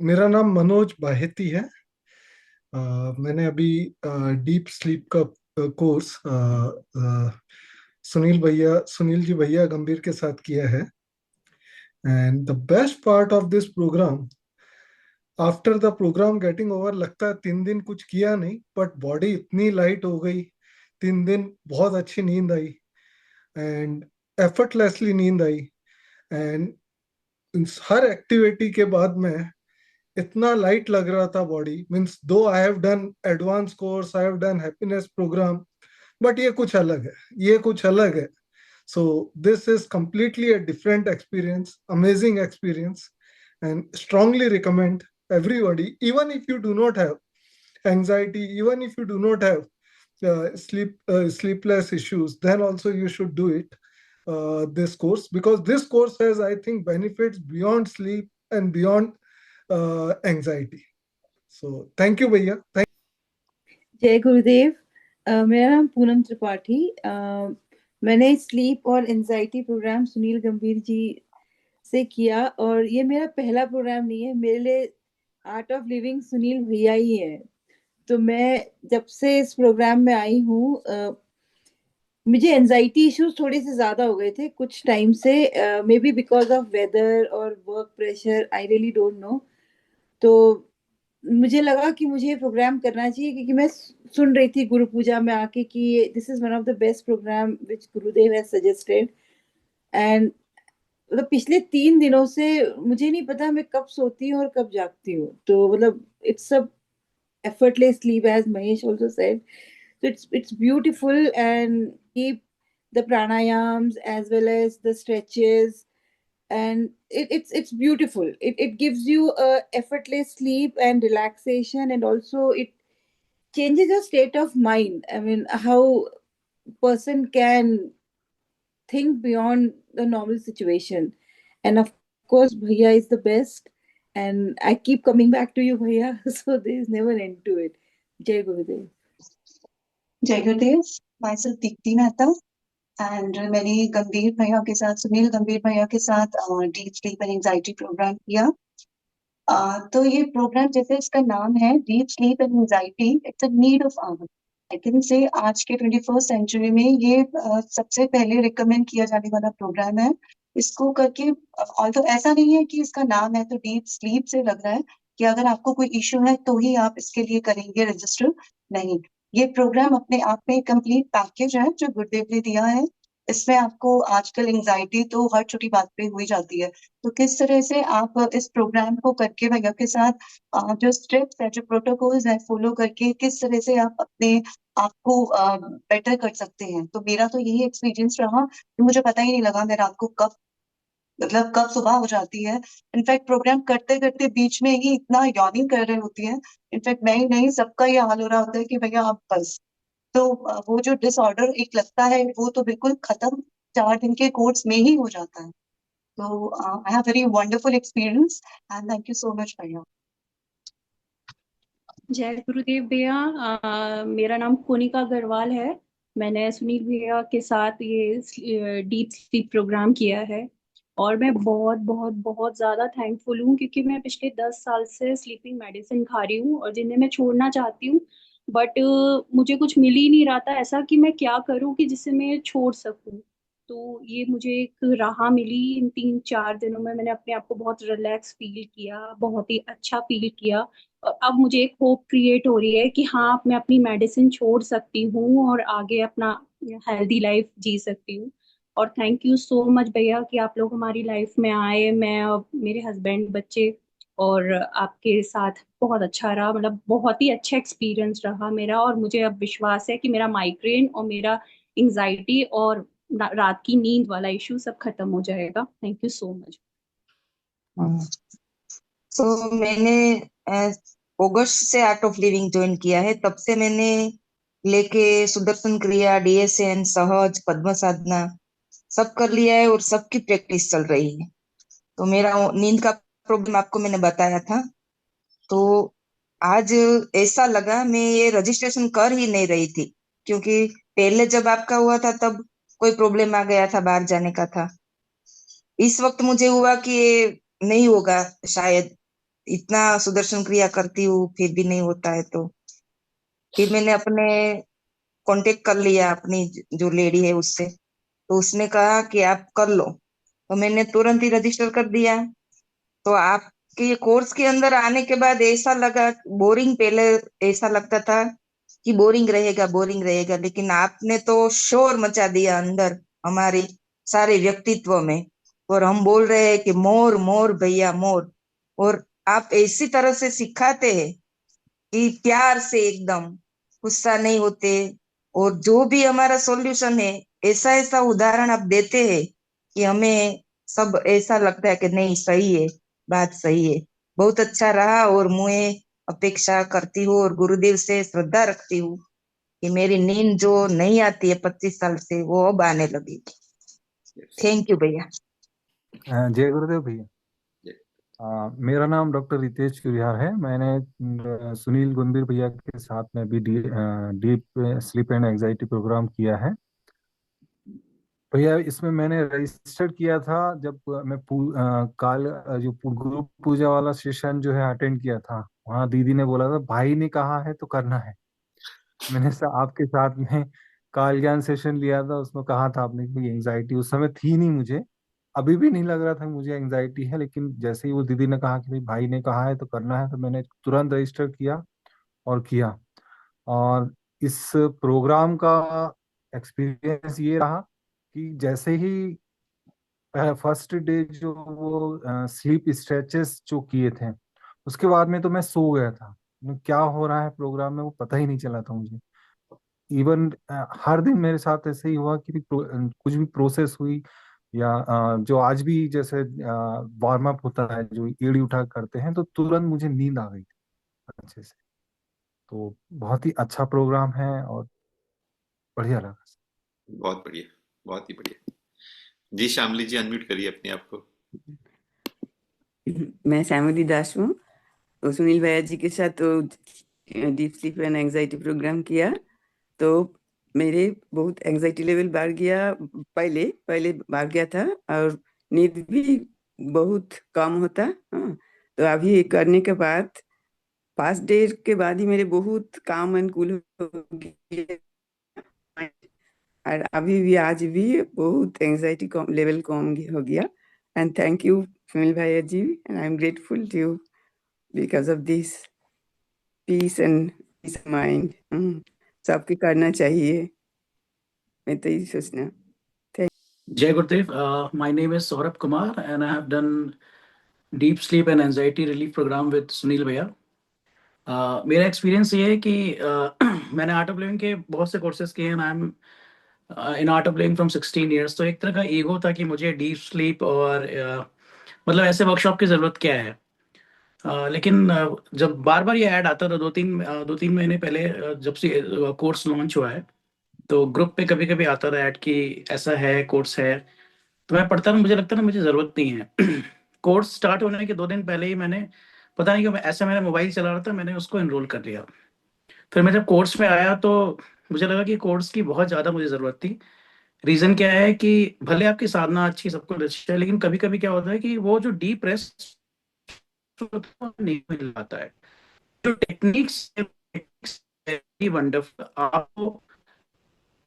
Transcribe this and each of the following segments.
मेरा नाम मनोज बाहेती है। मैंने अभी डीप स्लीप का कोर्स सुनील जी भैया गंभीर के साथ किया है। And the best part of this programme, after the programme getting over, लगता है 3 दिन कुछ किया नहीं, बट बॉडी इतनी लाइट हो गई। 3 दिन बहुत अच्छी नींद आई, एंड एफर्टलेसली नींद आई। एंड हर एक्टिविटी के बाद में इतना लाइट लग रहा था body. Means though I have done advance course, I have done happiness programme, but ये कुछ अलग है, ये कुछ अलग है। So this is completely a different experience, amazing experience, and strongly recommend everybody, even if you do not have anxiety, even if you do not have sleepless issues, then also you should do it, this course, because this course has, I think, benefits beyond sleep and beyond anxiety. So thank you भैया, thank। जय गुरुदेव। मेरा नाम पूनम त्रिपाठी। मैंने sleep और anxiety programme Sunil गंभीर जी से किया, और ये मेरा पहला प्रोग्राम नहीं है। मेरे लिए आर्ट ऑफ लिविंग सुनील भैया ही है। तो मैं जब से इस प्रोग्राम में आई हूँ, मुझे एंजाइटी इश्यूज थोड़े से ज्यादा हो गए थे कुछ टाइम से, maybe because of weather और work pressure, I really don't know. तो मुझे लगा कि मुझे ये प्रोग्राम करना चाहिए, क्योंकि मैं सुन रही थी गुरु पूजा में आके कि this is one of the best program which Gurudev has suggested. And मतलब पिछले 3 दिनों से मुझे नहीं पता मैं कब सोती हूँ और कब जागती हूँ। तो मतलब it's a effortless sleep, as Mahesh also said. So it's beautiful, and keep the pranayams as well as the stretches, and it's beautiful. It gives you a effortless sleep and relaxation, and also it changes your state of mind. I mean, how person can think beyond the normal situation. And of course, Bhaiya is the best, and I keep coming back to you, Bhaiya. So there is never end to it. Jai Gurudev. जय गुरुदेव। My self Deepti Mehta, and मैंने गंभीर भैया के साथ, सुनील गंभीर भैया के साथ deep sleep and anxiety programme किया। तो ये प्रोग्राम, जैसे इसका नाम है deep sleep and anxiety, it's a need of hour. I can say आज के 21st सेंचुरी में ये सबसे पहले रिकमेंड किया जाने वाला प्रोग्राम है। इसको करके, ऑल्दो ऐसा नहीं है कि इसका नाम है तो डीप स्लीप से लग रहा है कि अगर आपको कोई इश्यू है तो ही आप इसके लिए करेंगे रजिस्टर। नहीं, ये प्रोग्राम अपने आप में कंप्लीट पैकेज है जो गुरुदेव ने दिया है। इसमें आपको, आजकल एंजाइटी तो हर छोटी बात पे हुई जाती है, तो किस तरह से आप इस प्रोग्राम को करके भैया के साथ जो स्टेप्स है, जो प्रोटोकॉल्स है, फॉलो करके किस तरह से आप अपने आप को बेटर कर सकते हैं। तो मेरा तो यही एक्सपीरियंस रहा कि मुझे पता ही नहीं लगा मैं रात को कब, मतलब कब सुबह हो जाती है। इनफैक्ट प्रोग्राम करते करते बीच में ही इतना यॉर्निंग कर रहे होती है। इनफैक्ट मैं ही नहीं, सबका ये हाल हो रहा होता है कि भैया आप बस। तो वो जो डिसऑर्डर एक लगता है वो तो बिल्कुल खत्म 4 दिन के कोर्स में ही हो जाता है। तो I have very wonderful experience, and thank you so much भैया। जय गुरुदेव भैया। मेरा नाम कोनिका अग्रवाल है। मैंने सुनील भैया के साथ ये डीप स्लीप प्रोग्राम किया है, और मैं बहुत बहुत बहुत ज़्यादा थैंकफुल हूँ, क्योंकि मैं पिछले 10 साल से स्लीपिंग मेडिसिन खा रही हूँ और जिन्हें मैं छोड़ना चाहती हूँ, बट मुझे कुछ मिल ही नहीं रहा था ऐसा कि मैं क्या करूँ कि जिससे मैं छोड़ सकूँ। तो ये मुझे एक राह मिली। इन 3-4 दिनों में मैंने अपने आप को बहुत रिलैक्स फील किया, बहुत ही अच्छा फील किया। और अब मुझे एक होप क्रिएट हो रही है कि हाँ, अब मैं अपनी मेडिसिन छोड़ सकती हूँ और आगे अपना हेल्दी लाइफ जी सकती हूँ। और थैंक यू सो मच भैया कि आप लोग हमारी लाइफ में आए। मैं और मेरे हस्बैंड, बच्चे और आपके साथ बहुत अच्छा रहा, मतलब बहुत ही अच्छा एक्सपीरियंस रहा मेरा। और मुझे अब विश्वास है कि मेरा माइग्रेन और मेरा एंजाइटी और रात की नींद वाला इशू सब खत्म हो जाएगा। Thank you so much. तो मैंने अगस्त से आर्ट ऑफ लिविंग ज्वाइन किया है। तब से मैंने लेके सुदर्शन क्रिया, डीएसएन, सहज, पद्म साधना सब कर लिया है और सबकी प्रैक्टिस चल रही है। तो मेरा नींद का प्रॉब्लम आपको मैंने बताया था। तो आज ऐसा लगा मैं ये रजिस्ट्रेशन कर ही नहीं रही थी, क्योंकि पहले जब आपका हुआ था तब कोई प्रॉब्लम आ गया था, बाहर जाने का था। इस वक्त मुझे हुआ कि ये नहीं होगा शायद, इतना सुदर्शन क्रिया करती हूँ फिर भी नहीं होता है। तो फिर मैंने अपने कांटेक्ट कर लिया अपनी जो लेडी है उससे, तो उसने कहा कि आप कर लो। तो मैंने तुरंत ही रजिस्टर कर दिया। तो आपके ये कोर्स के अंदर आने के बाद ऐसा लगा, बोरिंग पहले ऐसा लगता था कि बोरिंग रहेगा, लेकिन आपने तो शोर मचा दिया अंदर हमारे सारे व्यक्तित्व में। और हम बोल रहे हैं कि मोर मोर भैया मोर। और आप ऐसी तरह से सिखाते हैं कि प्यार से एकदम, गुस्सा नहीं होते। और जो भी हमारा सॉल्यूशन है, ऐसा ऐसा उदाहरण आप देते हैं कि हमें सब ऐसा लगता है कि नहीं सही है, बात सही है। बहुत अच्छा रहा। और मैं अपेक्षा करती हूँ और गुरुदेव से श्रद्धा रखती हूँ कि मेरी नींद जो नहीं आती है 25 साल से, वो अब आने लगी। थैंक यू भैया। जय गुरुदेव भैया। जय। मेरा नाम डॉक्टर रितेश कुरियार है। मैंने सुनील गुंदीर भैया के साथ में भी deep sleep and anxiety programme किया है। भैया इसमें मैंने रजिस्टर किया था जब मैं जो गुरु पूजा वाला सेशन जो है अटेंड किया था। वहाँ दीदी ने बोला था भाई ने कहा है तो करना है। मैंने आपके साथ में काल ज्ञान सेशन लिया था, उसमें कहा था आपने कि एंजाइटी उस समय थी नहीं मुझे, अभी भी नहीं लग रहा था कि मुझे एंजाइटी है, लेकिन जैसे ही वो दीदी ने कहा कि भाई ने कहा है तो करना है, तो मैंने तुरंत रजिस्टर किया और किया। और इस प्रोग्राम का एक्सपीरियंस ये रहा कि जैसे ही फर्स्ट डे जो वो स्लीप स्ट्रेचेस जो किए थे, उसके बाद में तो मैं सो गया था। क्या हो रहा है प्रोग्राम में वो पता ही नहीं चला था मुझे। इवन हर दिन मेरे साथ ऐसे ही हुआ कि कुछ भी प्रोसेस हुई या जो आज भी जैसे वार्म अप होता है जो एड़ी उठा करते हैं, तो तुरंत मुझे नींद आ गई थी अच्छे से। तो बहुत ही अच्छा प्रोग्राम है और बढ़िया लगा। बहुत बढ़िया, बहुत ही बढ़िया। जी श्यामली जी, अनम्यूट करिए अपने आप को। मैं श्यामली दास हूँ। तो सुनील भैया जी के साथ तो deep sleep and anxiety programme किया, तो मेरे बहुत एंजाइटी लेवल बढ़ गया। पहले पहले बढ़ गया था और नींद भी बहुत कम होता। हाँ, तो अभी ये करने के बाद 5 डे के बाद ही मेरे बहुत काम अनुकूल हो गया। और अभी भी आज भी बहुत एंजाइटी लेवल कम हो गया। एंड थैंक यू सुनील भैया ji, and I am grateful to you because of this peace and peace of mind. सबके करना चाहिए, मैं तो यही सोचना। Jai Gurudev, my name is Saurabh Kumar and I have done deep sleep and anxiety relief program with Sunil भैया। मेरा experience ये है कि मैंने आर्ट ऑफ लिविंग के बहुत से कोर्सेज किए हैं। I am in art of living from 16 years. तो एक तरह का ईगो था कि मुझे डीप स्लीप और मतलब ऐसे वर्कशॉप की ज़रूरत क्या है। लेकिन जब बार बार ये ऐड आता था 2-3 महीने पहले, जब से कोर्स लॉन्च हुआ है, तो ग्रुप पे कभी कभी आता था ऐड कि ऐसा है कोर्स है। तो मैं पढ़ता था, मुझे लगता था मुझे ज़रूरत नहीं है। कोर्स स्टार्ट होने के 2 दिन पहले ही मैंने, पता नहीं क्यों, ऐसा मैंने मोबाइल चला रहा था, मैंने उसको एनरोल कर लिया। फिर मैं जब कोर्स में आया तो मुझे लगा कि कोर्स की बहुत ज़्यादा मुझे ज़रूरत थी। रीज़न क्या है कि भले आपकी साधना अच्छी, सब कुछ अच्छा है, लेकिन कभी कभी क्या होता है कि वो जो डीप रेस्ट नहीं मिल पाता है। जो टेक्निक्स वेरी वंडरफुल आपको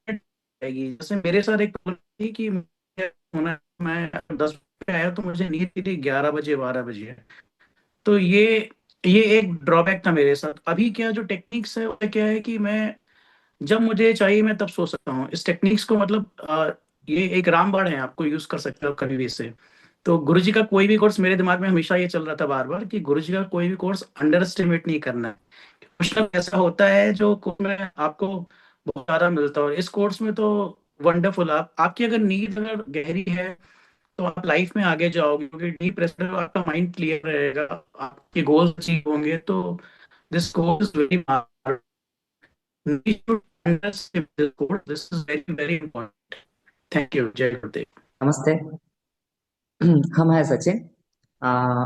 आएगी। जैसे मेरे साथ एक प्रॉब्लम थी कि मैं 10 पे आया तो मुझे नींद थी 11 बजे 12 बजे। तो ये एक ड्रॉबैक था मेरे साथ। अभी क्या जो टेक्निक्स है वो क्या है कि मैं जब मुझे चाहिए मैं तब सो सकता हूँ। इस टेक्निक्स को मतलब ये एक रामबाण है, आपको यूज कर सकते हो कभी भी इसे। तो गुरुजी का कोई भी कोर्स, मेरे दिमाग में हमेशा ये चल रहा था बार बार कि गुरुजी का कोई भी कोर्स अंडर एस्टिमेट नहीं करना है। कुछ ना ऐसा होता है जो कोर्स में आपको बहुत ज्यादा मिलता है। और इस कोर्स में तो वंडरफुल, आपकी अगर नीड अगर गहरी है तो आप लाइफ में आगे जाओगे, क्योंकि डीप प्रेशर में आपका माइंड क्लियर रहेगा, आपके गोल्स अचीव होंगे। तो this course is very need to understand this course, this is very very important. Thank you. Jai Gurudev. नमस्ते। हम हैं सचिन।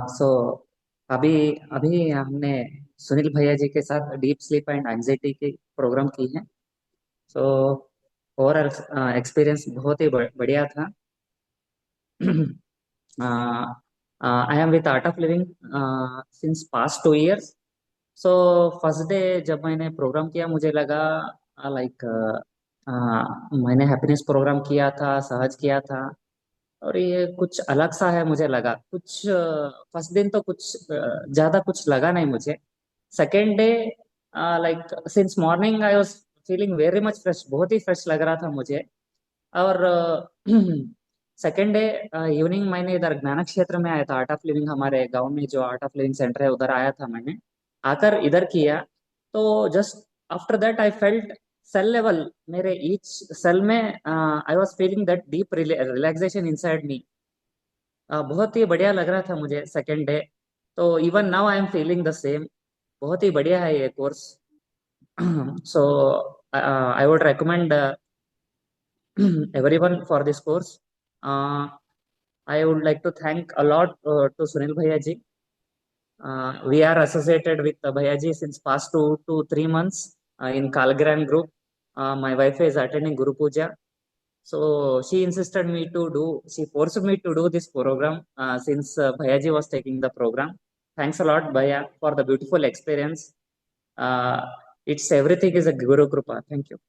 सो अभी अभी हमने सुनील भैया जी के साथ डीप स्लीप एंड एंजाइटी की प्रोग्राम की है। सो ओवरऑल एक्सपीरियंस बहुत ही बढ़िया था। I am with Art of Living since past 2 years. So first day जब मैंने प्रोग्राम किया मुझे लगा लाइक मैंने हैप्पीनेस प्रोग्राम किया था, सहज किया था, और ये कुछ अलग सा है मुझे लगा। कुछ फर्स्ट दिन तो कुछ ज़्यादा कुछ लगा नहीं मुझे। Second day like since morning I was feeling very much fresh, बहुत ही फ्रेश लग रहा था मुझे। और सेकेंड डे इवनिंग मैंने इधर ज्ञान क्षेत्र में आया था, आर्ट ऑफ लिविंग हमारे गांव में जो आर्ट ऑफ लिविंग सेंटर है उधर आया था मैंने। आकर इधर किया तो just after that I felt cell level, मेरे ईच सेल में I was feeling that deep relaxation inside me. बहुत ही बढ़िया लग रहा था मुझे सेकेंड डे। तो even now I am feeling the same. बहुत ही बढ़िया है ये course. So I would recommend everyone for this course. I would like to thank a lot to Sunil Bhaiya ji. We are associated with Bhaiya ji since past 2 to 3 months in Kalgran group. My wife is attending Guru Puja. So she forced me to do this program since Bhaiya ji was taking the program. Thanks a lot, Bhaiya, for the beautiful experience. It's everything is a Guru Krupa. Thank you.